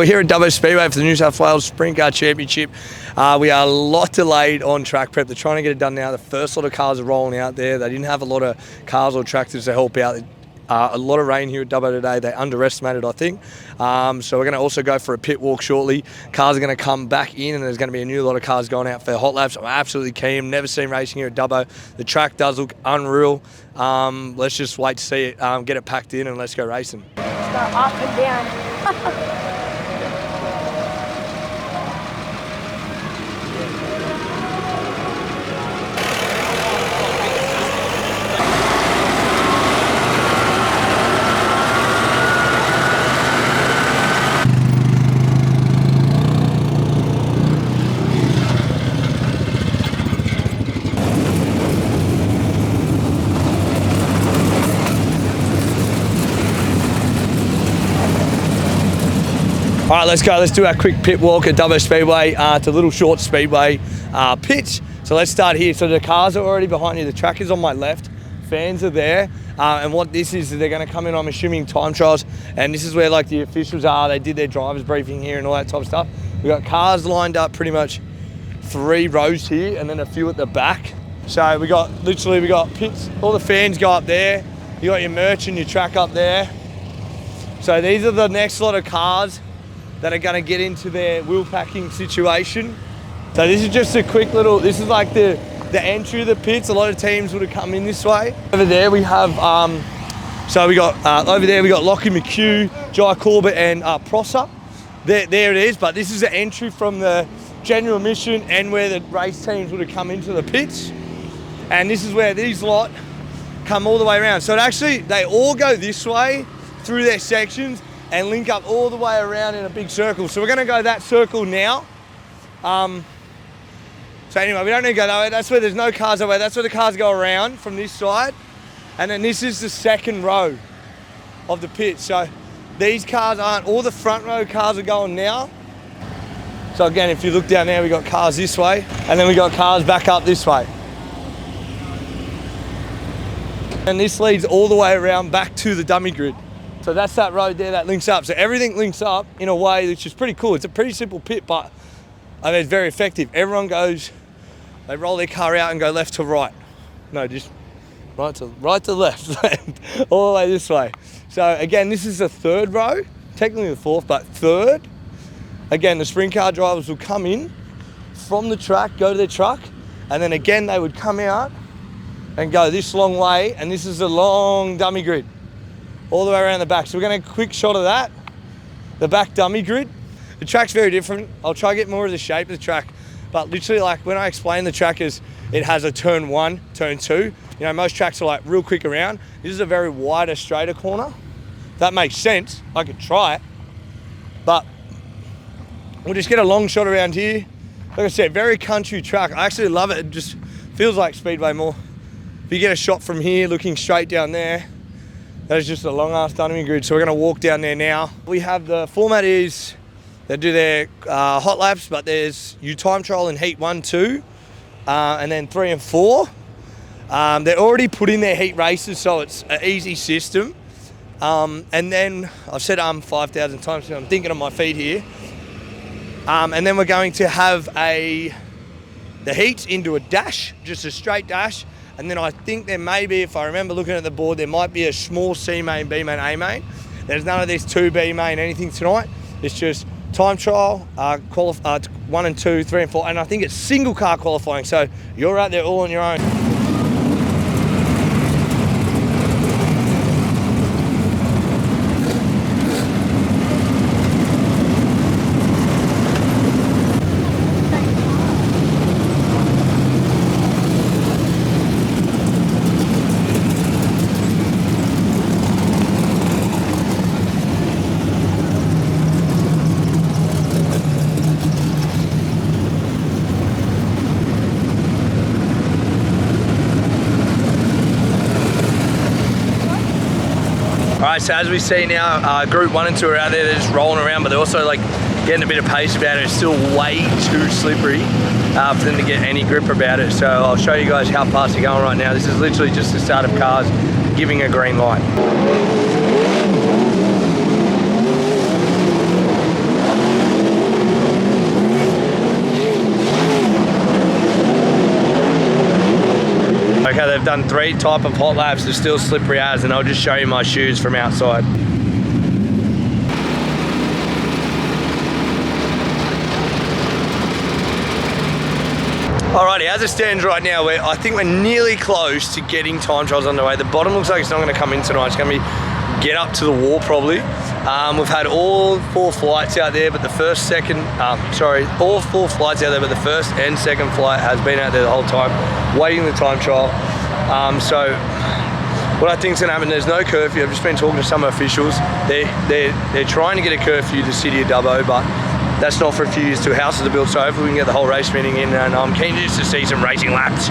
We're here at Dubbo Speedway for the New South Wales Sprintcar Championship. We are a lot delayed on track prep. They're trying to get it done now. The first lot of cars are rolling out there. They didn't have a lot of cars or tractors to help out. A lot of rain here at Dubbo today. They underestimated, I think. So we're going to also go for a pit walk shortly. Cars are going to come back in, and there's going to be a new lot of cars going out for hot laps. I'm absolutely keen. Never seen racing here at Dubbo. The track does look unreal. Let's just wait to see it, get it packed in, and let's go racing. Just go up and down. All right, let's go. Let's do our quick pit walk at Dubbo Speedway. It's a little short speedway pitch. So let's start here. So the cars are already behind you. The track is on my left. Fans are there. And what this is they're going to come in, I'm assuming, time trials. And this is where like the officials are. They did their driver's briefing here and all that type of stuff. We've got cars lined up pretty much 3 rows here and then a few at the back. So we got pits. All the fans go up there. You got your merch and your track up there. So these are the next lot of cars that are going to get into their wheel packing situation. So this is just a quick little, this is like the entry of the pits. A lot of teams would have come in this way. Over there we have, over there we got Lockie, McHugh, Jai Corbett and Prosser. There it is, but this is the entry from the general admission and where the race teams would have come into the pits. And this is where these lot come all the way around. So they all go this way through their sections and link up all the way around in a big circle. So we're gonna go that circle now. So anyway, we don't need to go that way. That's where there's no cars that way. That's where the cars go around from this side. And then this is the second row of the pit. So these cars all the front row cars are going now. So again, if you look down there, we got cars this way, and then we got cars back up this way. And this leads all the way around back to the dummy grid. So that's that road there that links up. So everything links up in a way which is pretty cool. It's a pretty simple pit, but I mean, it's very effective. Everyone goes, they roll their car out and go left to right. No, just right to left, all the way this way. So again, this is the third row, technically the fourth, but third. Again, the sprint car drivers will come in from the track, go to their truck, and then again, they would come out and go this long way, and this is a long dummy grid all the way around the back. So we're going to quick shot of that, the back dummy grid. The track's very different. I'll try to get more of the shape of the track, but literally like when I explain the track is, it has a turn 1, turn 2. You know, most tracks are like real quick around. This is a very wider, straighter corner. If that makes sense. I could try it, but we'll just get a long shot around here. Like I said, very country track. I actually love it. It just feels like Speedway more. If you get a shot from here, looking straight down there, that is just a long ass dummy grid. So we're gonna walk down there now. We have the format is, they do their hot laps, but there's you time trial in heat 1, 2, and then 3 and 4. They're already put in their heat races, so it's an easy system. And then, I've said 5,000 times, so I'm thinking on my feet here. And then we're going to have the heats into a dash, just a straight dash. And then I think there may be, if I remember looking at the board, there might be a small C main, B main, A main. There's none of these 2 B main, anything tonight. It's just time trial, 1 and 2, 3 and 4. And I think it's single car qualifying. So you're out there all on your own. Alright, so as we see now, group 1 and 2 are out there, they're just rolling around, but they're also like getting a bit of pace about it. It's still way too slippery for them to get any grip about it. So I'll show you guys how fast they're going right now. This is literally just the start of cars giving a green light. done 3 type of hot laps. They're still slippery as, and I'll just show you my shoes from outside. Alrighty, as it stands right now, I think we're nearly close to getting time trials underway. The bottom looks like it's not going to come in tonight. It's going to be get up to the wall probably. We've had all 4 flights out there, but all 4 flights out there, but the first and second flight has been out there the whole time, waiting the time trial. So what I think is going to happen, there's no curfew. I've just been talking to some officials. They're trying to get a curfew to the city of Dubbo, but that's not for a few years till houses are built. So hopefully we can get the whole race meeting in, and I'm keen just to see some racing laps.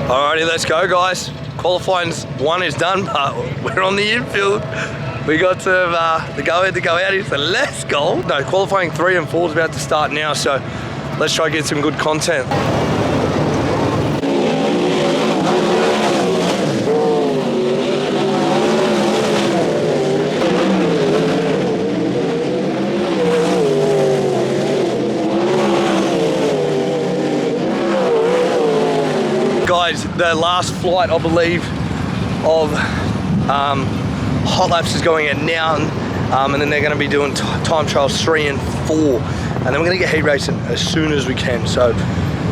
Alrighty, let's go, guys. Qualifying 1 is done, but we're on the infield. We got the go-ahead to go out here, so let's go. No, qualifying 3 and 4 is about to start now, so let's try to get some good content. Guys, the last flight, I believe, of hot laps is going out now, and then they're going to be doing time trials 3 and 4, and then we're going to get heat racing as soon as we can. So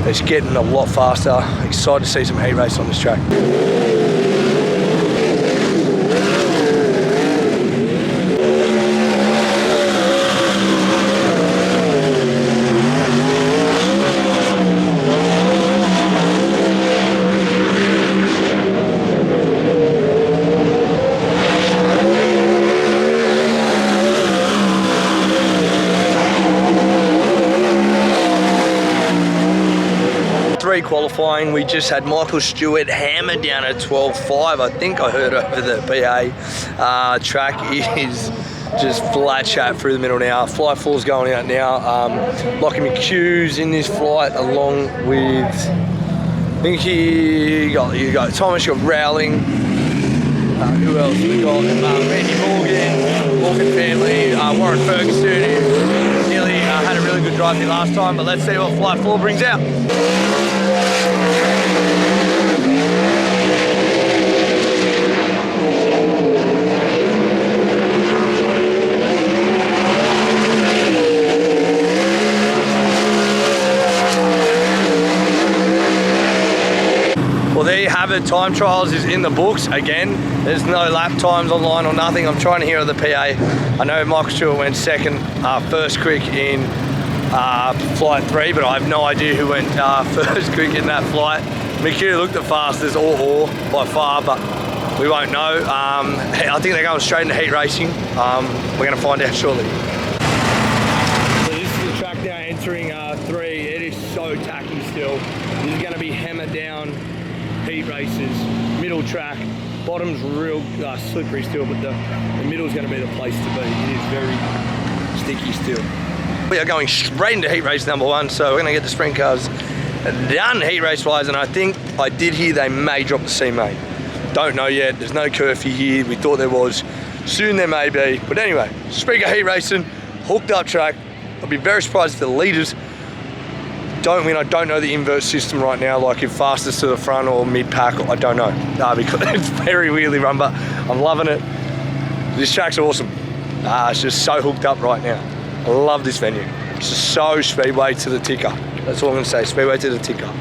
it's getting a lot faster. Excited to see some heat race on this track. 3 qualifying, we just had Michael Stewart hammered down at 12.5. I think I heard over the PA. Track is just flat chat through the middle now. Flight 4's going out now. Lockie McHugh's in this flight along with, I think you got Thomas, you got Rowling. Who else we got? Randy Morgan family, Warren Ferguson, who nearly had a really good drive here last time, but let's see what Flight 4 brings out. Well, there you have it. Time trials is in the books. Again, there's no lap times online or nothing. I'm trying to hear the PA. I know Michael Stewart went second, first quick in flight 3, but I have no idea who went first quick in that flight. McHugh looked the fastest, or by far, but we won't know. I think they're going straight into heat racing. We're going to find out shortly. So this is the track now entering 3. It is so tacky still. This is going to be hammered down heat races, middle track. Bottom's real slippery still, but the middle's going to be the place to be. It is very sticky still. We are going straight into heat race number 1, so we're going to get the sprint cars done heat race wise, and I think I did hear they may drop the C main. Don't know yet. There's no curfew here. We thought there was. Soon there may be. But anyway, sprint car heat racing, hooked up track. I'll be very surprised if the leaders don't win. I don't know the invert system right now, like if fastest to the front or mid-pack, I don't know. Because it's very weirdly run, but I'm loving it. This track's awesome. It's just so hooked up right now. I love this venue. It's just so speedway to the ticker. That's all I'm gonna say, speedway to the ticker.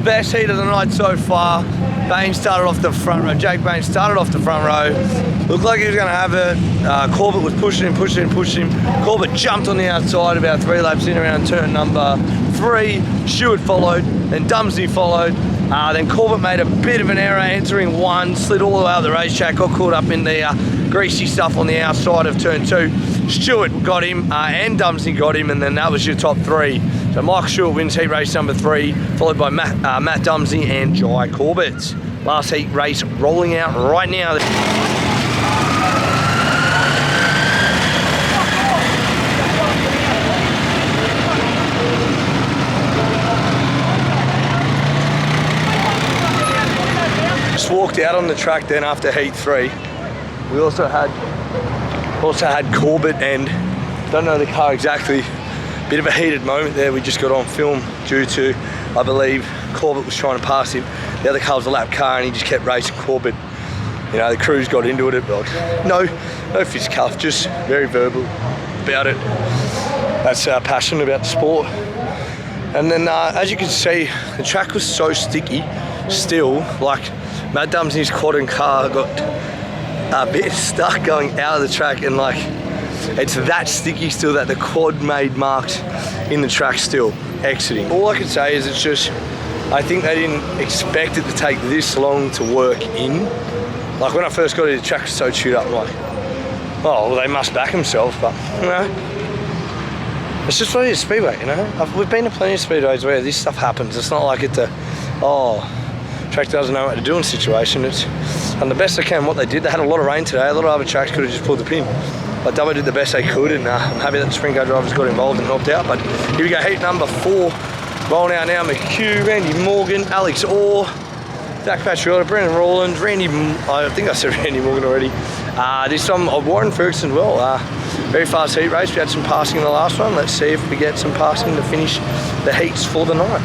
best heat of the night so far. Bain started off the front row. Jake Bain started off the front row. Looked like he was going to have it. Corbett was pushing him. Corbett jumped on the outside about 3 laps in around turn number 3. Stewart followed, then Dumsey followed. Then Corbett made a bit of an error entering 1, slid all the way up the racetrack, got caught up in the greasy stuff on the outside of turn 2. Stewart got him and Dumsey got him, and then that was your top 3. So Mike Stewart wins heat race number 3, followed by Matt Dumsey and Jai Corbett. Last heat race rolling out right now. Just walked out on the track then after heat 3. We also had Corbett and, don't know the car exactly, bit of a heated moment there we just got on film due to, I believe, Corbett was trying to pass him. The other car was a lap car and he just kept racing Corbett. You know, the crews got into it, but no fisticuff, just very verbal about it. That's our passion about the sport. And then as you can see, the track was so sticky still, like Matt Dumsey's quad and car got a bit stuck going out of the track, and like it's that sticky still that the quad made marks in the track still exiting. All I can say is it's just, I think they didn't expect it to take this long to work in. Like when I first got here, the track was so chewed up, I'm like, oh, well, they must back themselves, but you know, it's just what it is, Speedway, you know. We've been to plenty of Speedways where this stuff happens. It's not like it's a, track doesn't know what to do in a situation. It's done the best they can. What they did, they had a lot of rain today. A lot of other tracks could have just pulled the pin. But Dubbo did the best they could, and I'm happy that the Sprintcar drivers got involved and helped out. But here we go, heat number 4. Rolling out now, McHugh, Randy Morgan, Alex Orr, Zach Patriota, Brendan Rawlins, I think I said Randy Morgan already. This time Warren Ferguson as well. Very fast heat race. We had some passing in the last one. Let's see if we get some passing to finish the heats for the night.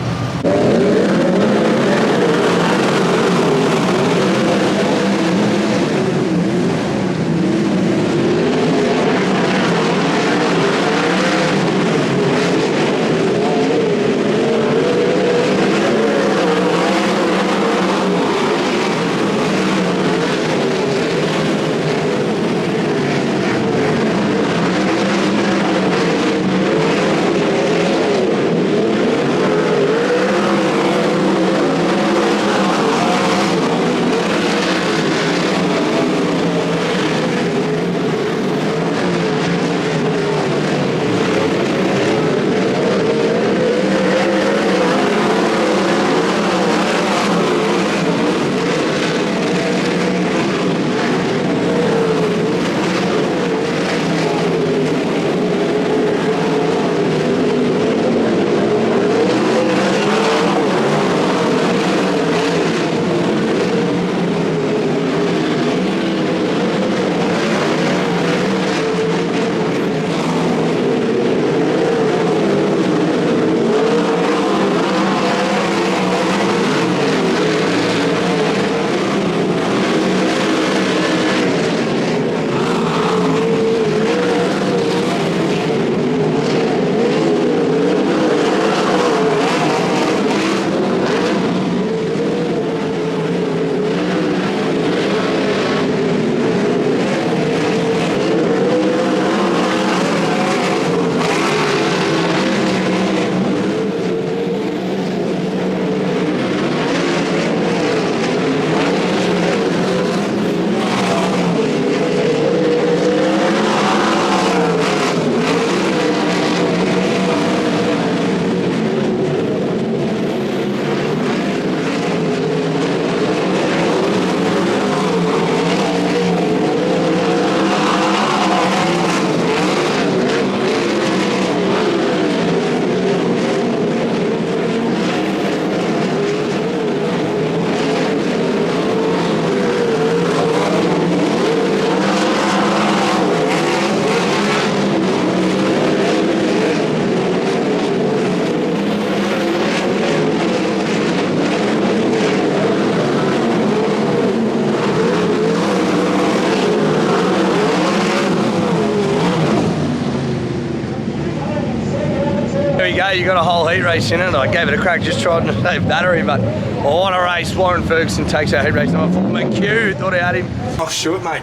There you go, you got a whole heat race in it. I gave it a crack, just tried to save battery, but what a race. Warren Ferguson takes our heat race number 4. McHugh, thought I had him. Oh, Stewart, mate,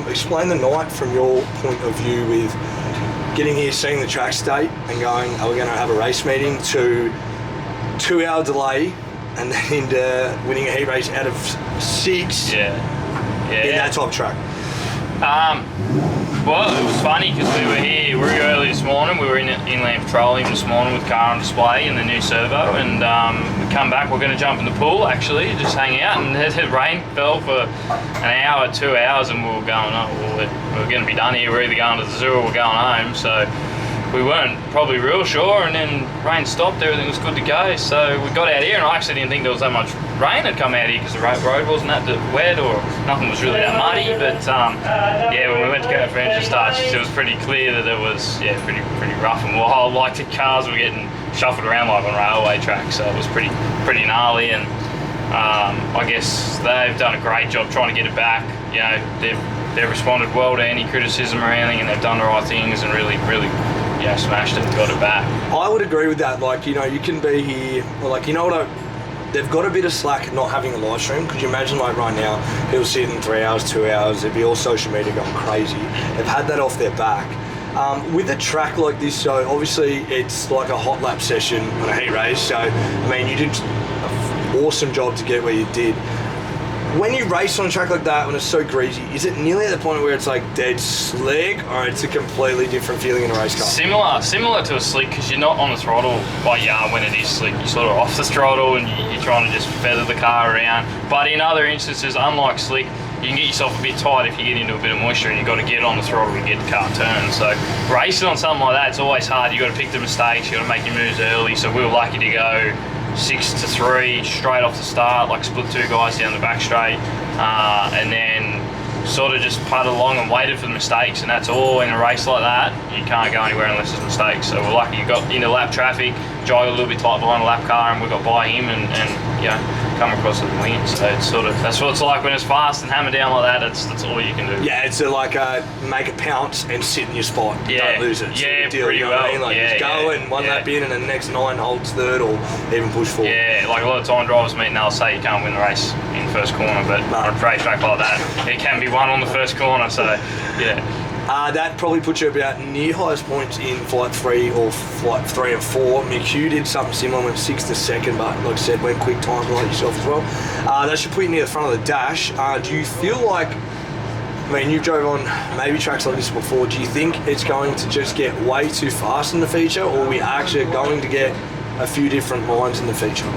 explain the night from your point of view with getting here, seeing the track state and going, are we going to have a race meeting, to 2-hour delay and then into winning a heat race out of 6 in that top track. Well, it was funny because we were here really early this morning. We were in inland petroleum this morning with car on display in the new servo, and we come back, we're going to jump in the pool actually, just hang out, and the rain fell for an hour, 2 hours, and we were going, oh, well, we're going to be done here. We're either going to the zoo or we're going home. So we weren't probably real sure, and then rain stopped, everything was good to go. So we got out here, and I actually didn't think there was that much rain had come out here because the road wasn't that wet or nothing was really that muddy. But yeah, when we went to go for engine starts, it was pretty clear that it was pretty rough and wild. Like the cars were getting shuffled around like on railway tracks, so it was pretty gnarly. And I guess they've done a great job trying to get it back. You know, they've responded well to any criticism or anything, and they've done the right things and really smashed it and got it back. I would agree with that. Like, you know, you can be here, like, you know what, they've got a bit of slack not having a live stream. Could you imagine, like, right now, people sitting 3 hours, 2 hours, it'd be all social media going crazy. They've had that off their back. With a track like this, so obviously it's like a hot lap session on a heat race, so, I mean, you did an awesome job to get where you did. When you race on a track like that, when it's so greasy, is it nearly at the point where it's like dead slick, or it's a completely different feeling in a race car? Similar to a slick, because you're not on the throttle like you are when it is slick. You're sort of off the throttle and you're trying to just feather the car around. But in other instances, unlike slick, you can get yourself a bit tight if you get into a bit of moisture, and you've got to get on the throttle to get the car turned. So racing on something like that, it's always hard. You've got to pick the mistakes, you've got to make your moves early. So we were lucky to go 6-3 straight off the start, like split 2 guys down the back straight, and then sort of just putted along and waited for the mistakes, and that's all. In a race like that, you can't go anywhere unless there's mistakes. So we're lucky you got into lap traffic, Jai got a little bit tight behind a lap car, and we got by him and you know, come across the win. So it's sort of, that's what it's like when it's fast and hammer down like that. That's all you can do. Yeah, it's like make a pounce and sit in your spot. Yeah, don't lose it. Yeah, deal, pretty you know well. What I mean? Like, just go and one lap in, and then the next 9 holds third, or even push forward. Yeah, like a lot of time drivers meet and they'll say you can't win the race in first corner, but on a racetrack like that, it can be won on the first corner. So yeah. That probably puts you about near highest points in flight 3 or flight 3 and 4. McHugh did something similar, went 6th to 2nd, but like I said, went quick time like yourself as well. That should put you near the front of the dash. Do you feel like, I mean, you've drove on maybe tracks like this before, do you think it's going to just get way too fast in the feature, or are we actually going to get a few different lines in the feature?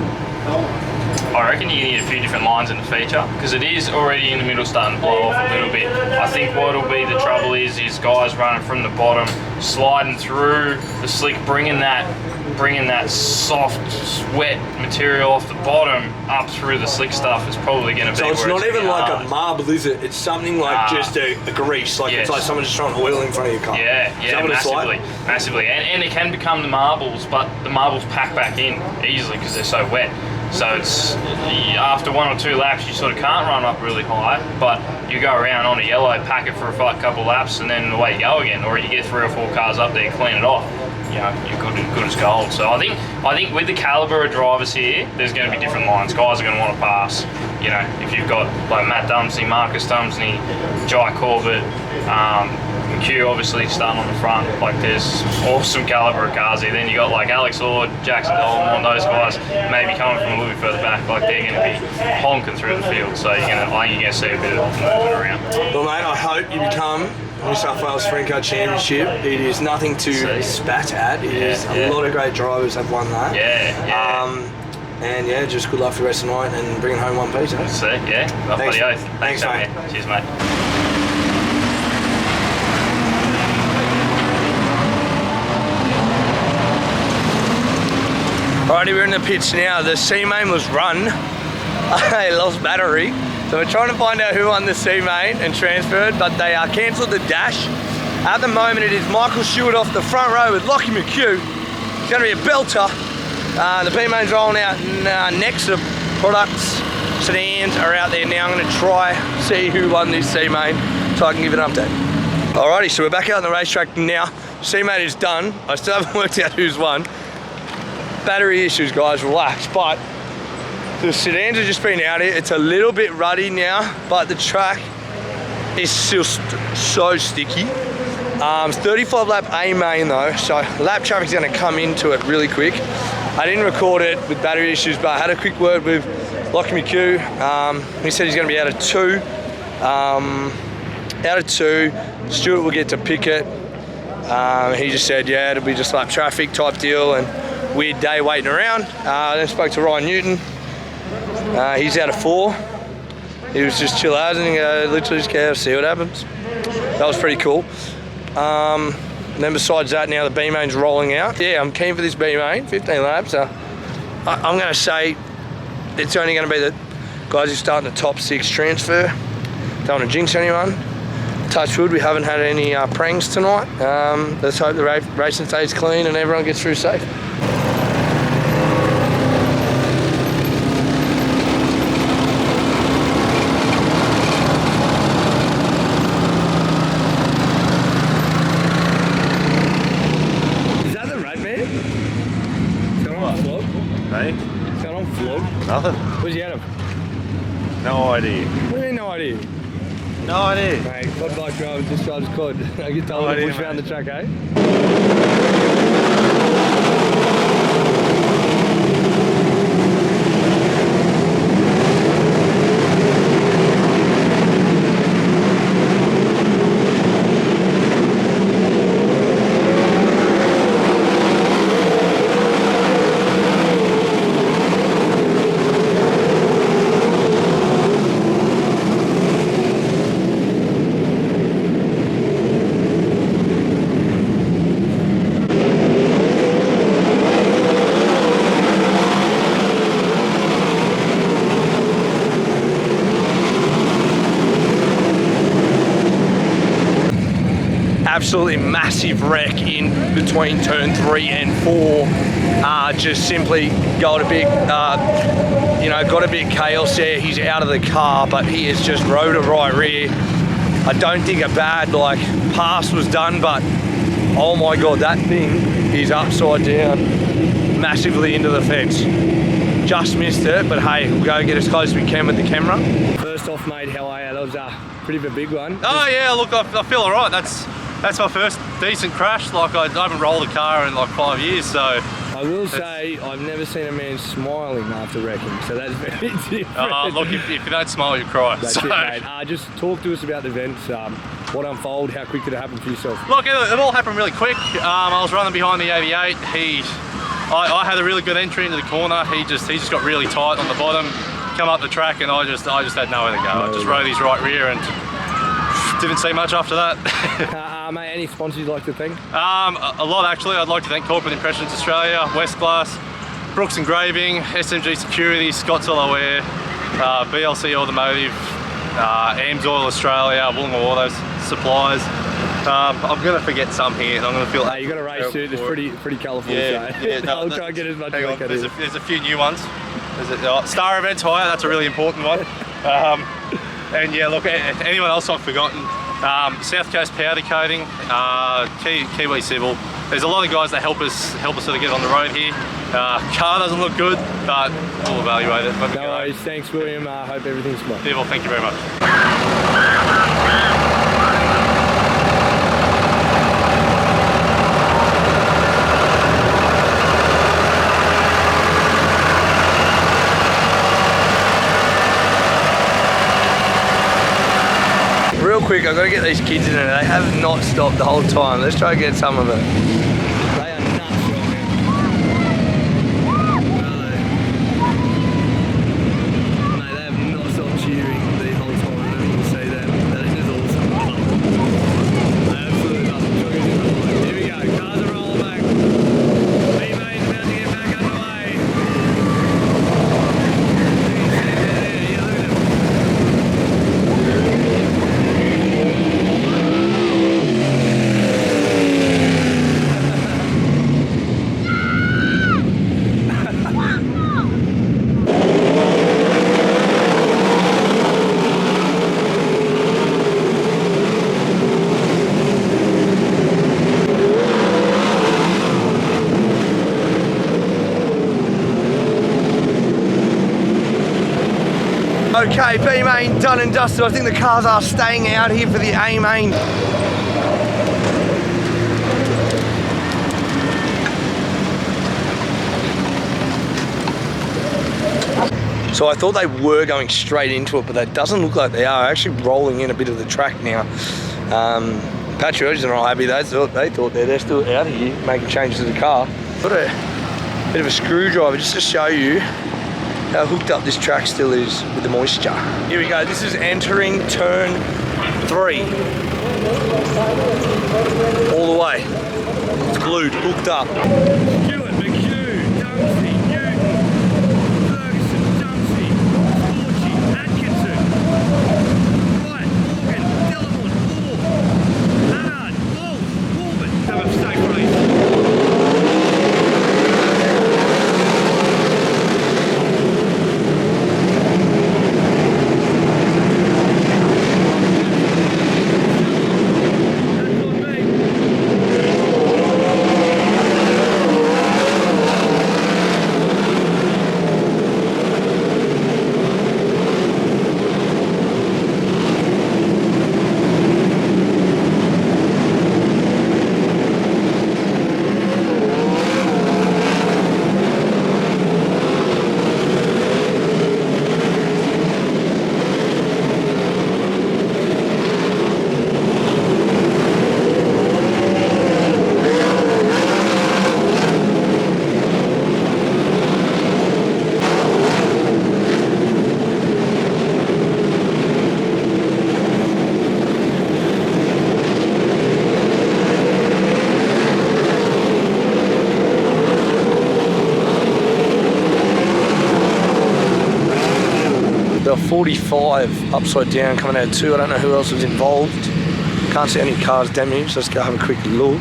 I reckon you need a few different lines in the feature, because it is already in the middle starting to blow off a little bit. I think what'll be the trouble is guys running from the bottom, sliding through the slick, bringing that soft, wet material off the bottom up through the slick stuff is probably going to be. So it's not even like hard. A marble, is it? It's something like just a grease, like it's like someone just throwing oil in front of your car. Yeah, massively. And it can become the marbles, but the marbles pack back in easily because they're so wet. So it's, after 1 or 2 laps, you sort of can't run up really high, but you go around on a yellow, pack it for a couple laps, and then away you go again. Or you get 3 or 4 cars up there, clean it off. You know, you're good as gold. So I think with the caliber of drivers here, there's going to be different lines. Guys are going to want to pass. You know, if you've got like Matt Dumsney, Marcus Dumsney, Jai Corbett, McHugh obviously starting on the front, like there's awesome caliber of cars here. Then you got like Alex Ord, Jackson Dolman, those guys maybe coming from a little bit further back, like they're going to be honking through the field. So you're going to see a bit of movement around. Well, mate, I hope you become New South Wales Sprintcar Championship. It is nothing to spat at. It is a lot of great drivers have won that. And yeah, just good luck for the rest of the night and bringing home 1 piece. Let's see, yeah. Thanks, oath. Thanks, mate. Cheers, mate. Alrighty, we're in the pits now. The C-main was run. I lost battery. So we're trying to find out who won the C-main and transferred, but they cancelled the dash. At the moment, it is Michael Stewart off the front row with Lockie McHugh. It's going to be a belter. The P-main's rolling out next. The products, sedans are out there now. I'm going to try see who won this C-main so I can give an update. Alrighty, so we're back out on the racetrack now. C-main is done. I still haven't worked out who's won. battery issues, guys, relax. But the sedans have just been out here. It's a little bit ruddy now, but the track is still so sticky. 35 lap A main though, so lap traffic's gonna come into it really quick. I didn't record it with battery issues, but I had a quick word with Lockie McHugh. He said he's gonna be out of 2. Stewart will get to pick it. He just said, yeah, it'll be just lap traffic type deal and weird day waiting around. Then spoke to Ryan Newton. He's out of 4. He was just chill out and literally just go see what happens. That was pretty cool. And then besides that, now the B main's rolling out. Yeah, I'm keen for this B main, 15 laps. I'm going to say it's only going to be the guys who start in the top 6 transfer. Don't want to jinx anyone. Touch wood, we haven't had any pranks tonight. Let's hope the racing stays clean and everyone gets through safe. Nothing. What'd you get him? No idea. What do you mean, no idea? No idea. Mate, quad bike drivers, this driver's quad. I get told to push around the track, eh? Absolutely massive wreck in between turn 3 and 4. Just simply got a bit, got a bit chaos there. He's out of the car, but he is just rotor right rear. I don't think a bad pass was done, but oh my God, that thing is upside down, massively into the fence. Just missed it, but hey, we'll go get as close as we can with the camera. First off, mate, how are you? That was a pretty big one. Oh yeah, look, I feel all right. That's my first decent crash. I haven't rolled a car in 5 years, so. I will say, I've never seen a man smiling after wrecking, so that's very different. Look, if you don't smile, you cry. That's it, mate. Just talk to us about the events, what unfolded, how quick did it happen for yourself? Look, it all happened really quick. I was running behind the 88. I had a really good entry into the corner. He just got really tight on the bottom, come up the track, and I just had nowhere to go. I just rode his right rear and didn't see much after that. Mate, any sponsors you'd like to thank? A lot actually. I'd like to thank Corporate Impressions Australia, West Glass, Brooks Engraving, SMG Security, Scott's Allaware, BLC Automotive, Amsoil Australia, Wollongong Auto Supplies. I'm going to forget some here and I'm going to feel... you got a race suit, it's pretty colourful. Yeah, no, I'll try and get as much as I can. There's a few new ones. Star Events Hire, that's a really important one. And yeah, look, anyone else I've forgotten, South Coast Powder Coating, Kiwi Civil. There's a lot of guys that help us sort of get on the road here. Car doesn't look good, but we'll evaluate it. No worries, thanks William, I hope everything's fine. Yeah, well, thank you very much. Real quick, I've got to get these kids in there. They have not stopped the whole time. Let's try and get some of it. They are nuts right now. Mate, they have not stopped cheering the whole time. I don't know if you can see them. That is just awesome. They absolutely love it. Here we go. Cars are rolling back. B-Main about to get back underway. Yeah, look at them. Okay, B main done and dusted. I think the cars are staying out here for the A main. So I thought they were going straight into it, but that doesn't look like they are. Actually rolling in a bit of the track now. Patriots are not happy. They thought they're still out here making changes to the car. Got a bit of a screwdriver just to show you how hooked up this track still is with the moisture. Here we go. This is entering turn 3. All the way. It's glued, hooked up. Stewart, McHugh, Dunsey, Newton, Ferguson, Dunsey, Scorchy, Atkinson, Wright, Morgan, Delamont, Moore, Hannard, Walsh, Corbett. Have a safe race. There were 45 upside down coming out of 2. I don't know who else was involved. Can't see any cars damaged. Let's go have a quick look.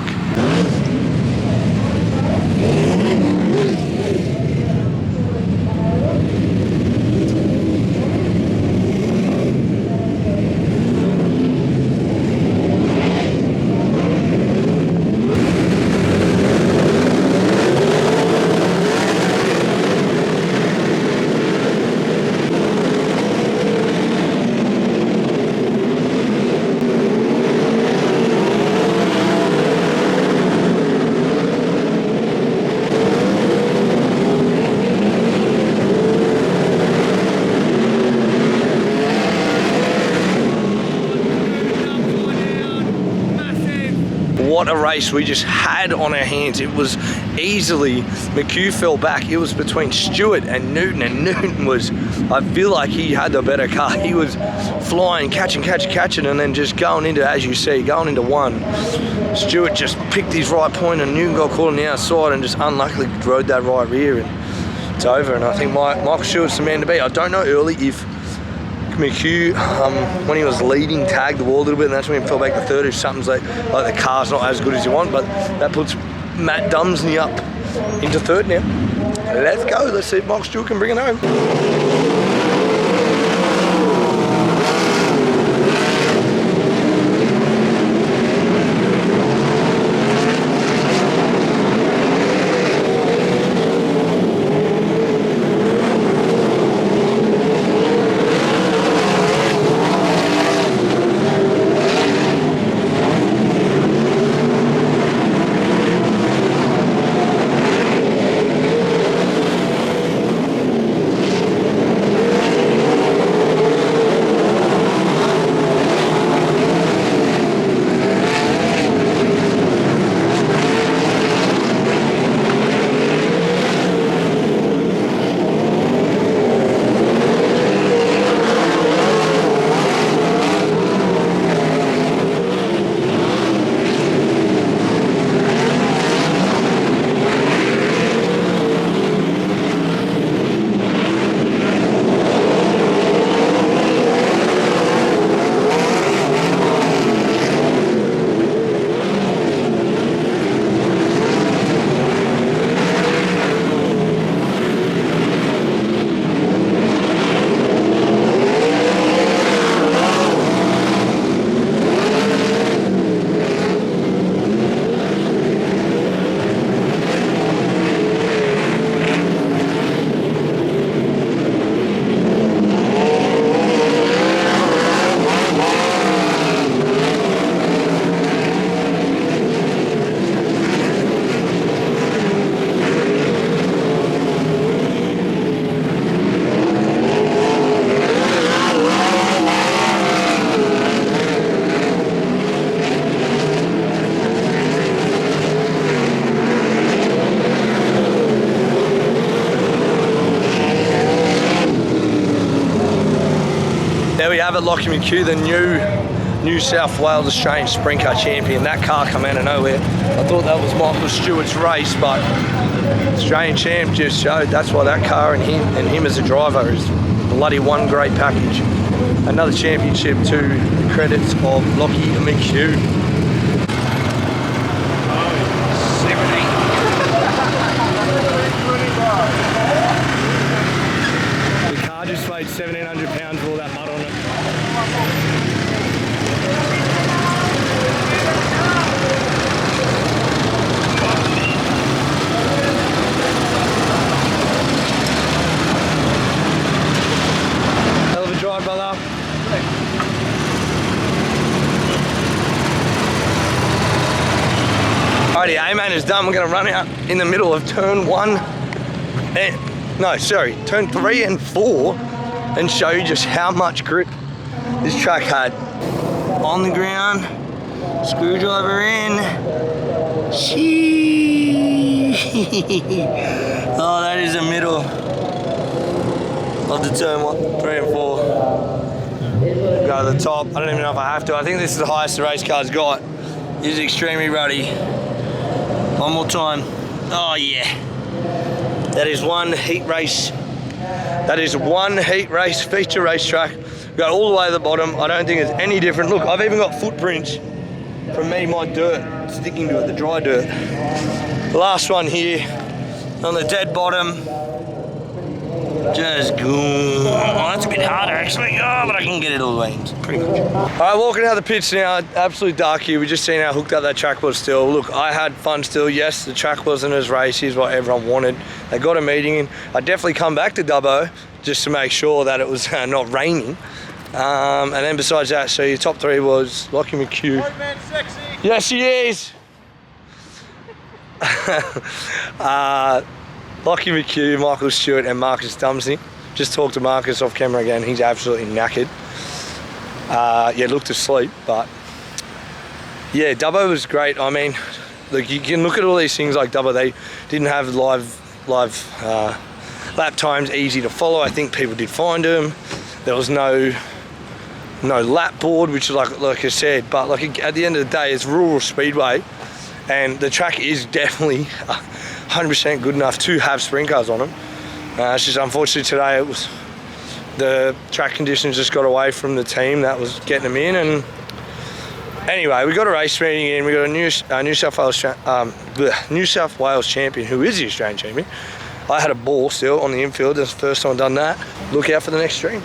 What a race we just had on our hands. It was easily, McHugh fell back. It was between Stewart and Newton was, I feel like he had the better car. He was flying, catching, and then just going into, as you see, going into 1. Stewart just picked his right point and Newton got caught on the outside and just unluckily rode that right rear, and it's over. And I think Michael Stewart's the man to beat. I don't know early if McHugh, when he was leading, tagged the wall a little bit, and that's when he fell back to 3rd. If something's like the car's not as good as you want, but that puts Matt Dumsney up into 3rd now. Let's go. Let's see if Michael Stewart can bring it home. have it, Lockie McHugh, the new New South Wales Australian Sprintcar champion. That car come out of nowhere. I thought that was Michael Stewart's race, but Australian champ just showed that's why that car and him as a driver is bloody one great package. Another championship to the credits of Lockie and McHugh. The car just weighed 1,700 pounds with all that mud on it. Hell of a drive, brother. Alrighty, A-man is done. We're going to run out in the middle of turn 3 and 4 and show you just how much grip this track had. On the ground, screwdriver in. Oh, that is the middle of the turn 3 and 4. Go to the top. I don't even know if I have to. I think this is the highest the race car's got. It is extremely ruddy. One more time. Oh yeah. That is one heat race. That is one heat race feature racetrack. Go all the way to the bottom. I don't think it's any different. Look, I've even got footprints from me, my dirt sticking to it, the dry dirt. The last one here on the dead bottom. Just go. Oh, that's a bit harder actually. Oh, but I can get it all the way in, pretty much. All right, walking out the pits now. Absolutely dark here. We just seen how hooked up that track was still. Look, I had fun still. Yes, the track wasn't as racy as what everyone wanted. They got a meeting in. I'd definitely come back to Dubbo just to make sure that it was not raining. And then besides that, so your top 3 was Lockie McHugh. Roadman sexy. Yes, he is. Lockie McHugh, Michael Stewart and Marcus Dumsney. Just talked to Marcus off camera again. He's absolutely knackered. Yeah, looked asleep, but yeah, Dubbo was great. I mean, look, you can look at all these things like Dubbo. They didn't have live lap times easy to follow. I think people did find them. There was no lap board, which is like I said, but like at the end of the day, it's rural speedway, and the track is definitely 100% good enough to have sprint cars on them. It's just unfortunately today it was the track conditions just got away from the team that was getting them in. And anyway, we got a race meeting in. We got a New South Wales champion who is the Australian champion. I had a ball still on the infield. That's the first time I've done that. Look out for the next stream.